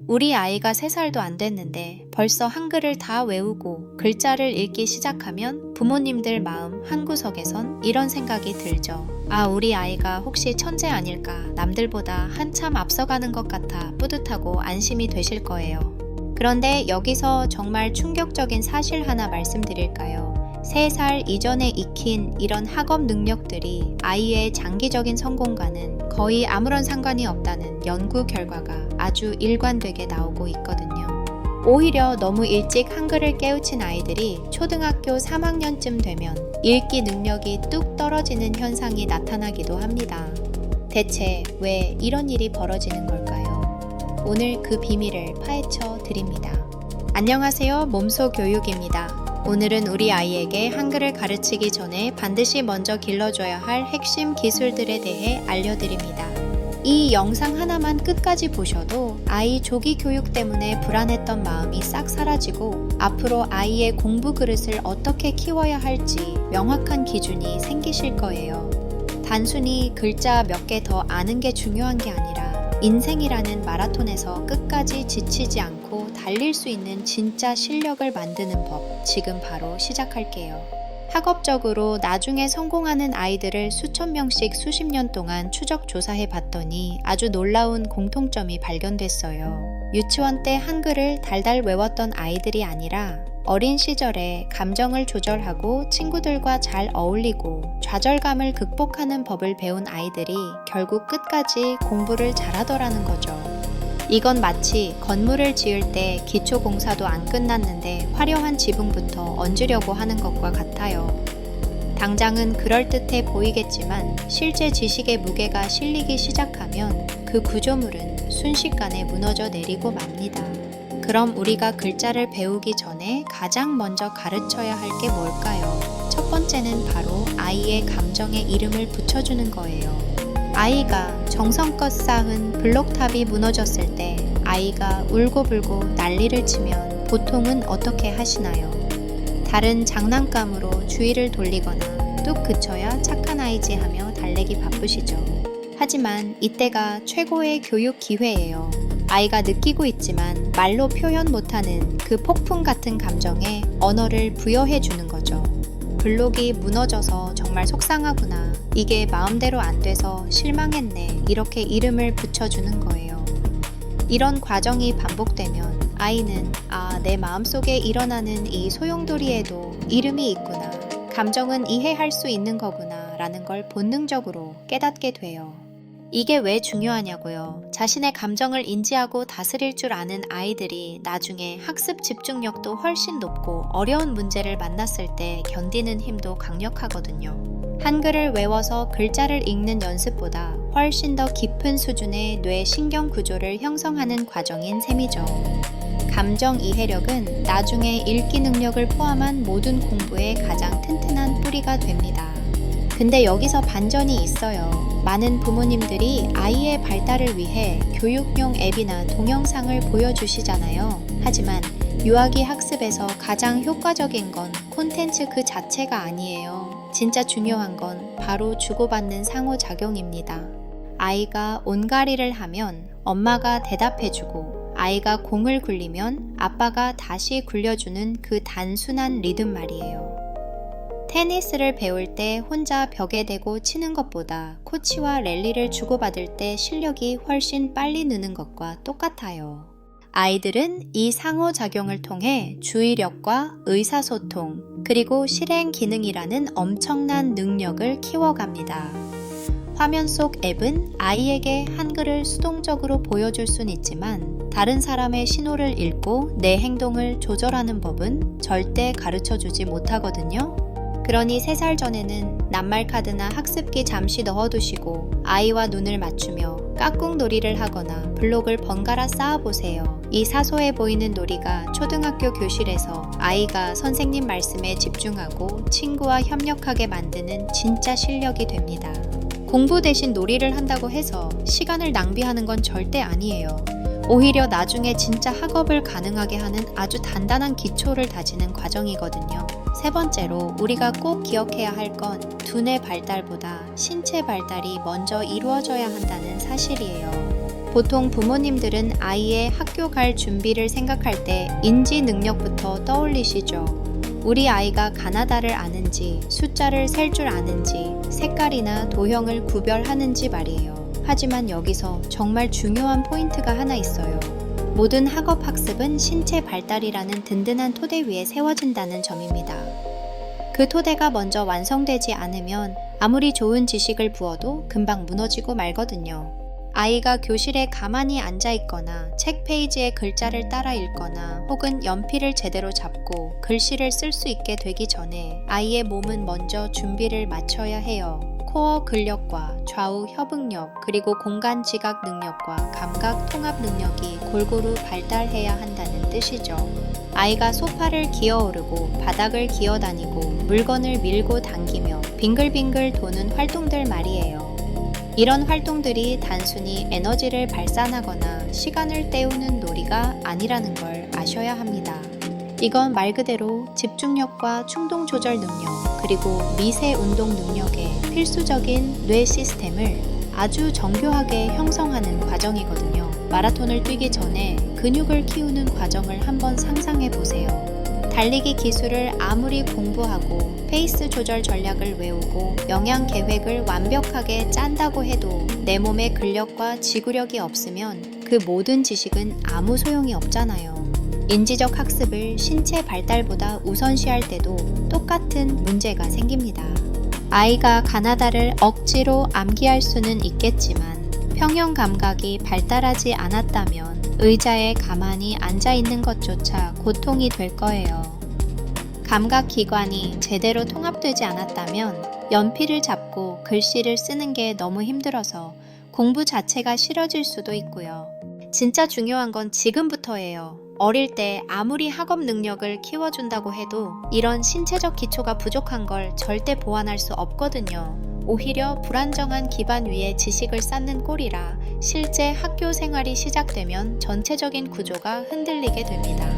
우리 아이가 3살도 안 됐는데 벌써 한글을 다 외우고 글자를 읽기 시작하면 부모님들 마음 한구석에선 이런 생각이 들죠. 아, 우리 아이가 혹시 천재 아닐까? 남들보다 한참 앞서가는 것 같아 뿌듯하고 안심이 되실 거예요. 그런데 여기서 정말 충격적인 사실 하나 말씀드릴까요? 3살 이전에 익힌 이런 학업 능력들이 아이의 장기적인 성공과는 거의 아무런 상관이 없다는 연구 결과가 아주 일관되게 나오고 있거든요. 오히려 너무 일찍 한글을 깨우친 아이들이 초등학교 3학년쯤 되면 읽기 능력이 뚝 떨어지는 현상이 나타나기도 합니다. 대체 왜 이런 일이 벌어지는 걸까요? 오늘 그 비밀을 파헤쳐 드립니다. 안녕하세요. 몸소 교육입니다. 오늘은 우리 아이에게 한글을 가르치기 전에 반드시 먼저 길러줘야 할 핵심 기술들에 대해 알려드립니다. 이 영상 하나만 끝까지 보셔도 아이 조기 교육 때문에 불안했던 마음이 싹 사라지고 앞으로 아이의 공부 그릇을 어떻게 키워야 할지 명확한 기준이 생기실 거예요. 단순히 글자 몇 개 더 아는 게 중요한 게 아니라 인생이라는 마라톤에서 끝까지 지치지 않고 달릴 수 있는 진짜 실력을 만드는 법, 지금 바로 시작할게요. 학업적으로 나중에 성공하는 아이들을 수천 명씩 수십 년 동안 추적 조사해 봤더니 아주 놀라운 공통점이 발견됐어요. 유치원 때 한글을 달달 외웠던 아이들이 아니라 어린 시절에 감정을 조절하고 친구들과 잘 어울리고 좌절감을 극복하는 법을 배운 아이들이 결국 끝까지 공부를 잘하더라는 거죠. 이건 마치 건물을 지을 때 기초공사도 안 끝났는데 화려한 지붕부터 얹으려고 하는 것과 같아요. 당장은 그럴듯해 보이겠지만 실제 지식의 무게가 실리기 시작하면 그 구조물은 순식간에 무너져 내리고 맙니다. 그럼 우리가 글자를 배우기 전에 가장 먼저 가르쳐야 할 게 뭘까요? 첫 번째는 바로 아이의 감정에 이름을 붙여주는 거예요. 아이가 정성껏 쌓은 블록탑이 무너졌을 때 아이가 울고불고 난리를 치면 보통은 어떻게 하시나요? 다른 장난감으로 주의를 돌리거나 뚝 그쳐야 착한 아이지 하며 달래기 바쁘시죠. 하지만 이때가 최고의 교육 기회예요. 아이가 느끼고 있지만 말로 표현 못하는 그 폭풍 같은 감정에 언어를 부여해 주는 거죠. 블록이 무너져서 정말 속상하구나. 이게 마음대로 안 돼서 실망했네. 이렇게 이름을 붙여주는 거예요. 이런 과정이 반복되면 아이는 내 마음속에 일어나는 이 소용돌이에도 이름이 있구나. 감정은 이해할 수 있는 거구나. 라는 걸 본능적으로 깨닫게 돼요. 이게 왜 중요하냐고요. 자신의 감정을 인지하고 다스릴 줄 아는 아이들이 나중에 학습 집중력도 훨씬 높고 어려운 문제를 만났을 때 견디는 힘도 강력하거든요. 한글을 외워서 글자를 읽는 연습보다 훨씬 더 깊은 수준의 뇌 신경 구조를 형성하는 과정인 셈이죠. 감정 이해력은 나중에 읽기 능력을 포함한 모든 공부의 가장 튼튼한 뿌리가 됩니다. 근데 여기서 반전이 있어요. 많은 부모님들이 아이의 발달을 위해 교육용 앱이나 동영상을 보여주시잖아요. 하지만 유아기 학습에서 가장 효과적인 건 콘텐츠 그 자체가 아니에요. 진짜 중요한 건 바로 주고받는 상호작용입니다. 아이가 온가리를 하면 엄마가 대답해주고 아이가 공을 굴리면 아빠가 다시 굴려주는 그 단순한 리듬 말이에요. 테니스를 배울 때 혼자 벽에 대고 치는 것보다 코치와 랠리를 주고받을 때 실력이 훨씬 빨리 느는 것과 똑같아요. 아이들은 이 상호작용을 통해 주의력과 의사소통, 그리고 실행 기능이라는 엄청난 능력을 키워갑니다. 화면 속 앱은 아이에게 한글을 수동적으로 보여줄 순 있지만 다른 사람의 신호를 읽고 내 행동을 조절하는 법은 절대 가르쳐주지 못하거든요. 그러니 3살 전에는 낱말카드나 학습기 잠시 넣어두시고 아이와 눈을 맞추며 깍꿍놀이를 하거나 블록을 번갈아 쌓아보세요. 이 사소해 보이는 놀이가 초등학교 교실에서 아이가 선생님 말씀에 집중하고 친구와 협력하게 만드는 진짜 실력이 됩니다. 공부 대신 놀이를 한다고 해서 시간을 낭비하는 건 절대 아니에요. 오히려 나중에 진짜 학업을 가능하게 하는 아주 단단한 기초를 다지는 과정이거든요. 3번째로 우리가 꼭 기억해야 할 건 두뇌 발달보다 신체 발달이 먼저 이루어져야 한다는 사실이에요. 보통 부모님들은 아이의 학교 갈 준비를 생각할 때 인지 능력부터 떠올리시죠. 우리 아이가 가나다를 아는지, 숫자를 셀 줄 아는지, 색깔이나 도형을 구별하는지 말이에요. 하지만 여기서 정말 중요한 포인트가 하나 있어요. 모든 학업 학습은 신체 발달이라는 든든한 토대 위에 세워진다는 점입니다. 그 토대가 먼저 완성되지 않으면 아무리 좋은 지식을 부어도 금방 무너지고 말거든요. 아이가 교실에 가만히 앉아 있거나 책 페이지의 글자를 따라 읽거나 혹은 연필을 제대로 잡고 글씨를 쓸 수 있게 되기 전에 아이의 몸은 먼저 준비를 마쳐야 해요. 코어 근력과 좌우 협응력 그리고 공간 지각 능력과 감각 통합 능력이 골고루 발달해야 한다는 뜻이죠. 아이가 소파를 기어오르고 바닥을 기어다니고 물건을 밀고 당기며 빙글빙글 도는 활동들 말이에요. 이런 활동들이 단순히 에너지를 발산하거나 시간을 때우는 놀이가 아니라는 걸 아셔야 합니다. 이건 말 그대로 집중력과 충동 조절 능력, 그리고 미세 운동 능력의 필수적인 뇌 시스템을 아주 정교하게 형성하는 과정이거든요. 마라톤을 뛰기 전에 근육을 키우는 과정을 한번 상상해 보세요. 달리기 기술을 아무리 공부하고 페이스 조절 전략을 외우고 영양 계획을 완벽하게 짠다고 해도 내 몸의 근력과 지구력이 없으면 그 모든 지식은 아무 소용이 없잖아요. 인지적 학습을 신체 발달보다 우선시할 때도 똑같은 문제가 생깁니다. 아이가 가나다를 억지로 암기할 수는 있겠지만 평형 감각이 발달하지 않았다면 의자에 가만히 앉아 있는 것조차 고통이 될 거예요. 감각 기관이 제대로 통합되지 않았다면 연필을 잡고 글씨를 쓰는 게 너무 힘들어서 공부 자체가 싫어질 수도 있고요. 진짜 중요한 건 지금부터예요. 어릴 때 아무리 학업 능력을 키워준다고 해도 이런 신체적 기초가 부족한 걸 절대 보완할 수 없거든요. 오히려 불안정한 기반 위에 지식을 쌓는 꼴이라 실제 학교 생활이 시작되면 전체적인 구조가 흔들리게 됩니다.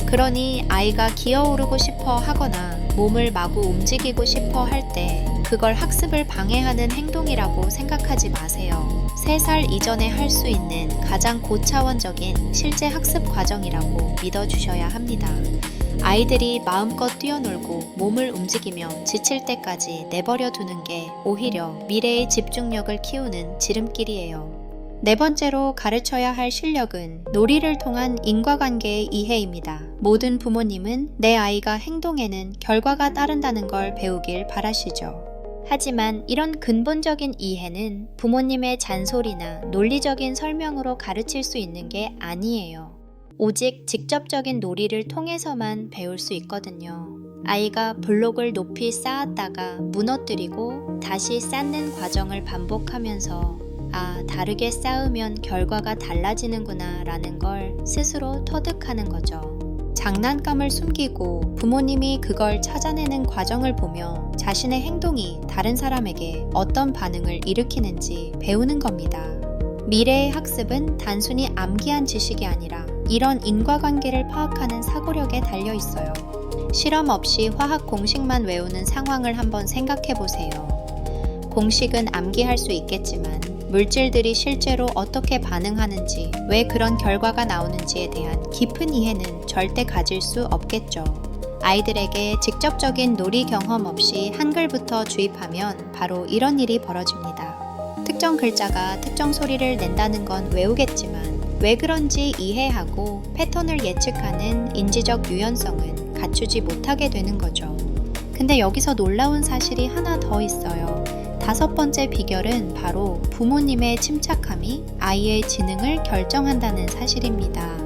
그러니 아이가 기어오르고 싶어 하거나 몸을 마구 움직이고 싶어 할 때 그걸 학습을 방해하는 행동이라고 생각하지 마세요. 3살 이전에 할 수 있는 가장 고차원적인 실제 학습 과정이라고 믿어주셔야 합니다. 아이들이 마음껏 뛰어놀고 몸을 움직이며 지칠 때까지 내버려 두는 게 오히려 미래의 집중력을 키우는 지름길이에요. 네 번째로 가르쳐야 할 실력은 놀이를 통한 인과관계의 이해입니다. 모든 부모님은 내 아이가 행동에는 결과가 따른다는 걸 배우길 바라시죠. 하지만 이런 근본적인 이해는 부모님의 잔소리나 논리적인 설명으로 가르칠 수 있는 게 아니에요. 오직 직접적인 놀이를 통해서만 배울 수 있거든요. 아이가 블록을 높이 쌓았다가 무너뜨리고 다시 쌓는 과정을 반복하면서 다르게 쌓으면 결과가 달라지는구나 라는 걸 스스로 터득하는 거죠. 장난감을 숨기고 부모님이 그걸 찾아내는 과정을 보며 자신의 행동이 다른 사람에게 어떤 반응을 일으키는지 배우는 겁니다. 미래의 학습은 단순히 암기한 지식이 아니라 이런 인과관계를 파악하는 사고력에 달려 있어요. 실험 없이 화학 공식만 외우는 상황을 한번 생각해 보세요. 공식은 암기할 수 있겠지만 물질들이 실제로 어떻게 반응하는지, 왜 그런 결과가 나오는지에 대한 깊은 이해는 절대 가질 수 없겠죠. 아이들에게 직접적인 놀이 경험 없이 한글부터 주입하면 바로 이런 일이 벌어집니다. 특정 글자가 특정 소리를 낸다는 건 외우겠지만 왜 그런지 이해하고 패턴을 예측하는 인지적 유연성은 갖추지 못하게 되는 거죠. 근데 여기서 놀라운 사실이 하나 더 있어요. 5번째 비결은 바로 부모님의 침착함이 아이의 지능을 결정한다는 사실입니다.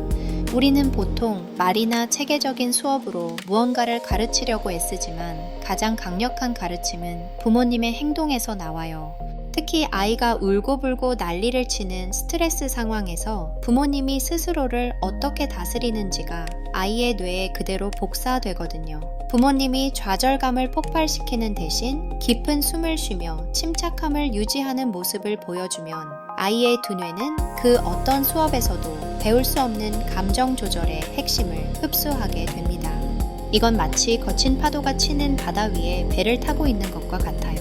우리는 보통 말이나 체계적인 수업으로 무언가를 가르치려고 애쓰지만 가장 강력한 가르침은 부모님의 행동에서 나와요. 특히 아이가 울고불고 난리를 치는 스트레스 상황에서 부모님이 스스로를 어떻게 다스리는지가 아이의 뇌에 그대로 복사되거든요. 부모님이 좌절감을 폭발시키는 대신 깊은 숨을 쉬며 침착함을 유지하는 모습을 보여주면 아이의 두뇌는 그 어떤 수업에서도 배울 수 없는 감정 조절의 핵심을 흡수하게 됩니다. 이건 마치 거친 파도가 치는 바다 위에 배를 타고 있는 것과 같아요.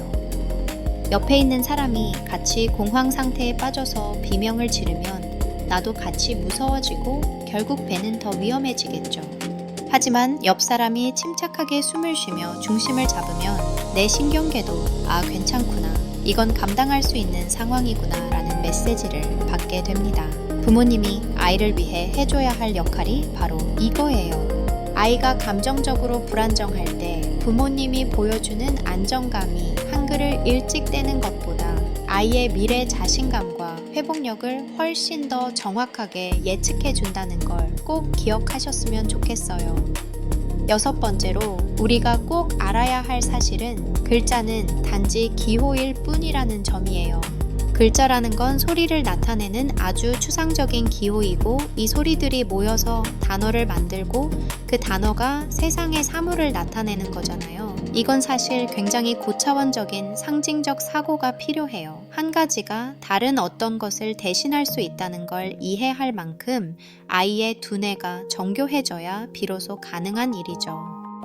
옆에 있는 사람이 같이 공황 상태에 빠져서 비명을 지르면 나도 같이 무서워지고 결국 배는 더 위험해지겠죠. 하지만 옆 사람이 침착하게 숨을 쉬며 중심을 잡으면 내 신경계도 괜찮구나. 이건 감당할 수 있는 상황이구나 라는 메시지를 받게 됩니다. 부모님이 아이를 위해 해줘야 할 역할이 바로 이거예요. 아이가 감정적으로 불안정할 때 부모님이 보여주는 안정감이 한글을 일찍 떼는 것보다 아이의 미래 자신감과 회복력을 훨씬 더 정확하게 예측해 준다는 걸 꼭 기억하셨으면 좋겠어요. 6번째로 우리가 꼭 알아야 할 사실은 글자는 단지 기호일 뿐이라는 점이에요. 글자라는 건 소리를 나타내는 아주 추상적인 기호이고 이 소리들이 모여서 단어를 만들고 그 단어가 세상의 사물을 나타내는 거잖아요. 이건 사실 굉장히 고차원적인 상징적 사고가 필요해요. 한 가지가 다른 어떤 것을 대신할 수 있다는 걸 이해할 만큼 아이의 두뇌가 정교해져야 비로소 가능한 일이죠.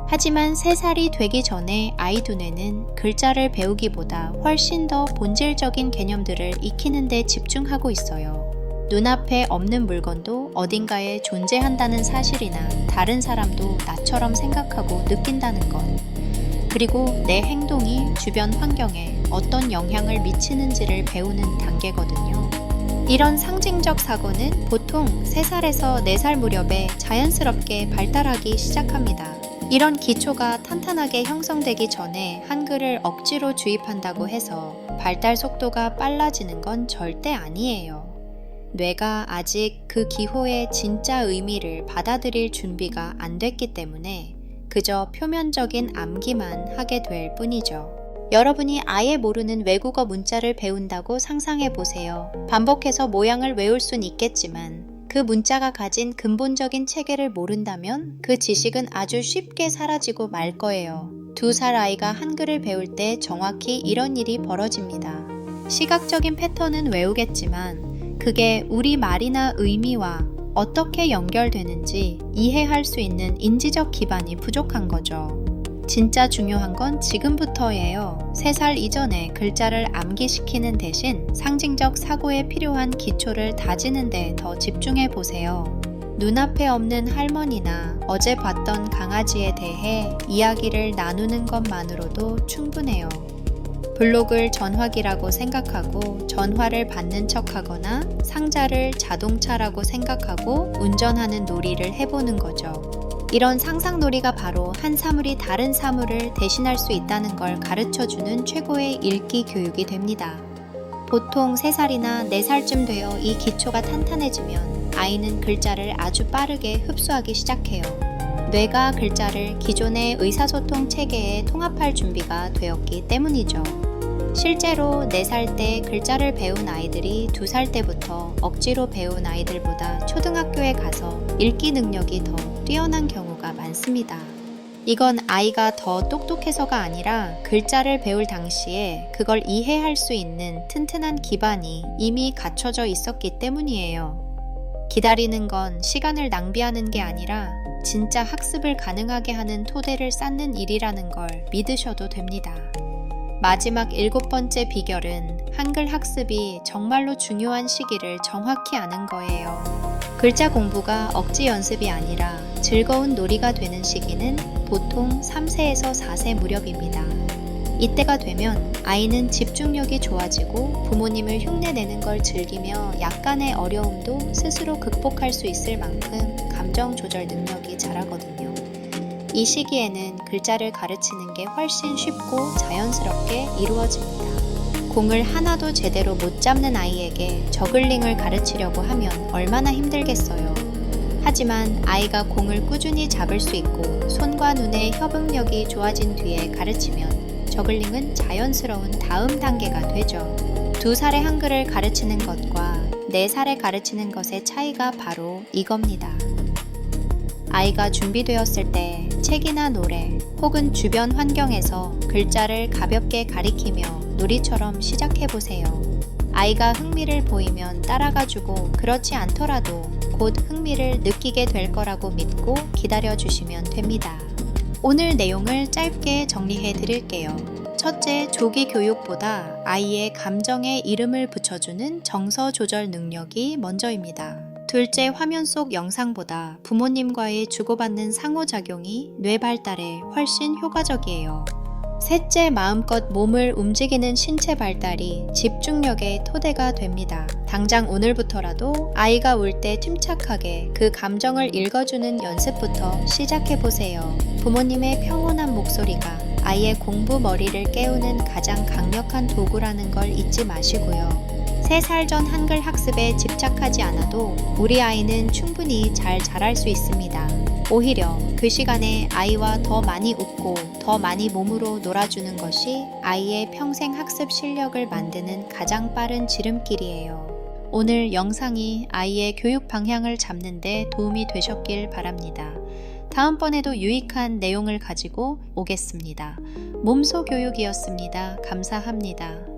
하지만 3살이 되기 전에 아이 두뇌는 글자를 배우기보다 훨씬 더 본질적인 개념들을 익히는 데 집중하고 있어요. 눈앞에 없는 물건도 어딘가에 존재한다는 사실이나 다른 사람도 나처럼 생각하고 느낀다는 것, 그리고 내 행동이 주변 환경에 어떤 영향을 미치는지를 배우는 단계거든요. 이런 상징적 사고는 보통 3살에서 4살 무렵에 자연스럽게 발달하기 시작합니다. 이런 기초가 탄탄하게 형성되기 전에 한글을 억지로 주입한다고 해서 발달 속도가 빨라지는 건 절대 아니에요. 뇌가 아직 그 기호의 진짜 의미를 받아들일 준비가 안 됐기 때문에 그저 표면적인 암기만 하게 될 뿐이죠. 여러분이 아예 모르는 외국어 문자를 배운다고 상상해 보세요. 반복해서 모양을 외울 순 있겠지만 그 문자가 가진 근본적인 체계를 모른다면 그 지식은 아주 쉽게 사라지고 말 거예요. 2살 아이가 한글을 배울 때 정확히 이런 일이 벌어집니다. 시각적인 패턴은 외우겠지만 그게 우리 말이나 의미와 어떻게 연결되는지 이해할 수 있는 인지적 기반이 부족한 거죠. 진짜 중요한 건 지금부터예요. 3살 이전에 글자를 암기시키는 대신 상징적 사고에 필요한 기초를 다지는 데 더 집중해 보세요. 눈앞에 없는 할머니나 어제 봤던 강아지에 대해 이야기를 나누는 것만으로도 충분해요. 블록을 전화기라고 생각하고 전화를 받는 척하거나 상자를 자동차라고 생각하고 운전하는 놀이를 해보는 거죠. 이런 상상놀이가 바로 한 사물이 다른 사물을 대신할 수 있다는 걸 가르쳐주는 최고의 읽기 교육이 됩니다. 보통 3살이나 4살쯤 되어 이 기초가 탄탄해지면 아이는 글자를 아주 빠르게 흡수하기 시작해요. 뇌가 글자를 기존의 의사소통 체계에 통합할 준비가 되었기 때문이죠. 실제로 4살 때 글자를 배운 아이들이 2살 때부터 억지로 배운 아이들보다 초등학교에 가서 읽기 능력이 더 뛰어난 경우가 많습니다. 이건 아이가 더 똑똑해서가 아니라 글자를 배울 당시에 그걸 이해할 수 있는 튼튼한 기반이 이미 갖춰져 있었기 때문이에요. 기다리는 건 시간을 낭비하는 게 아니라 진짜 학습을 가능하게 하는 토대를 쌓는 일이라는 걸 믿으셔도 됩니다. 마지막 7번째 비결은 한글 학습이 정말로 중요한 시기를 정확히 아는 거예요. 글자 공부가 억지 연습이 아니라 즐거운 놀이가 되는 시기는 보통 3세에서 4세 무렵입니다. 이때가 되면 아이는 집중력이 좋아지고 부모님을 흉내내는 걸 즐기며 약간의 어려움도 스스로 극복할 수 있을 만큼 감정 조절 능력이 자라거든요. 이 시기에는 글자를 가르치는 게 훨씬 쉽고 자연스럽게 이루어집니다. 공을 하나도 제대로 못 잡는 아이에게 저글링을 가르치려고 하면 얼마나 힘들겠어요. 하지만 아이가 공을 꾸준히 잡을 수 있고 손과 눈의 협응력이 좋아진 뒤에 가르치면 저글링은 자연스러운 다음 단계가 되죠. 2살에 한글을 가르치는 것과 4살에 가르치는 것의 차이가 바로 이겁니다. 아이가 준비되었을 때 책이나 노래 혹은 주변 환경에서 글자를 가볍게 가리키며 놀이처럼 시작해보세요. 아이가 흥미를 보이면 따라가주고 그렇지 않더라도 곧 흥미를 느끼게 될 거라고 믿고 기다려주시면 됩니다. 오늘 내용을 짧게 정리해 드릴게요. 첫째, 조기 교육보다 아이의 감정에 이름을 붙여주는 정서 조절 능력이 먼저입니다. 둘째, 화면 속 영상보다 부모님과의 주고받는 상호작용이 뇌 발달에 훨씬 효과적이에요. 셋째, 마음껏 몸을 움직이는 신체 발달이 집중력의 토대가 됩니다. 당장 오늘부터라도 아이가 울 때 침착하게 그 감정을 읽어주는 연습부터 시작해보세요. 부모님의 평온한 목소리가 아이의 공부 머리를 깨우는 가장 강력한 도구라는 걸 잊지 마시고요. 3살 전 한글 학습에 집착하지 않아도 우리 아이는 충분히 잘 자랄 수 있습니다. 오히려 그 시간에 아이와 더 많이 웃고 더 많이 몸으로 놀아주는 것이 아이의 평생 학습 실력을 만드는 가장 빠른 지름길이에요. 오늘 영상이 아이의 교육 방향을 잡는 데 도움이 되셨길 바랍니다. 다음번에도 유익한 내용을 가지고 오겠습니다. 몸소 교육이었습니다. 감사합니다.